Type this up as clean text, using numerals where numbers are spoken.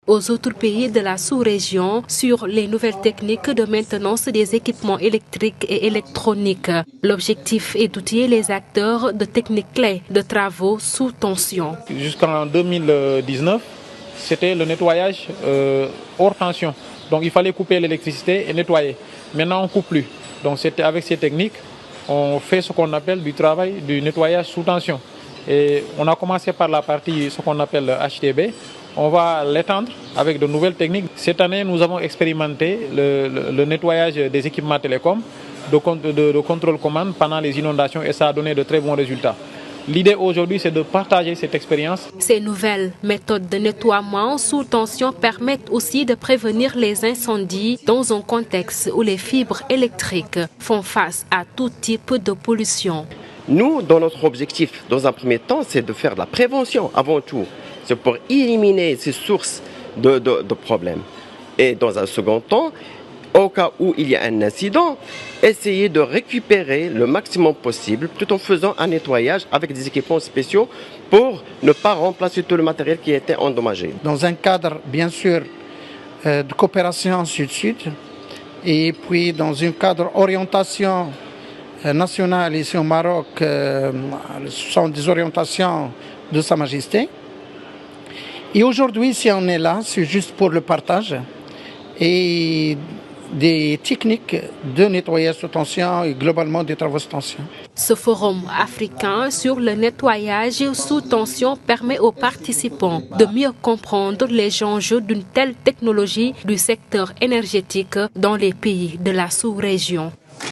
aux autres pays de la sous-région sur les nouvelles techniques de maintenance des équipements électriques et électroniques. L'objectif est d'outiller les acteurs de techniques clés de travaux sous tension. Jusqu'en 2019, c'était le nettoyage hors tension. Donc il fallait couper l'électricité et nettoyer. Maintenant on ne coupe plus. Donc avec ces techniques, on fait ce qu'on appelle du travail du nettoyage sous tension. Et on a commencé par la partie, ce qu'on appelle HTB. On va l'étendre avec de nouvelles techniques. Cette année, nous avons expérimenté le nettoyage des équipements télécoms de contrôle commande pendant les inondations et ça a donné de très bons résultats. L'idée aujourd'hui, c'est de partager cette expérience. Ces nouvelles méthodes de nettoiement sous tension permettent aussi de prévenir les incendies dans un contexte où les fibres électriques font face à tout type de pollution. Nous, dans notre objectif, dans un premier temps, c'est de faire de la prévention avant tout. C'est pour éliminer ces sources de problèmes. Et dans un second temps, au cas où il y a un incident, essayer de récupérer le maximum possible tout en faisant un nettoyage avec des équipements spéciaux pour ne pas remplacer tout le matériel qui était endommagé. Dans un cadre, bien sûr, de coopération sud-sud et puis dans un cadre orientation nationale ici au Maroc, ce sont des orientations de Sa Majesté. Et aujourd'hui, si on est là, c'est juste pour le partage et des techniques de nettoyage sous tension et globalement des travaux sous tension. Ce forum africain sur le nettoyage sous tension permet aux participants de mieux comprendre les enjeux d'une telle technologie du secteur énergétique dans les pays de la sous-région.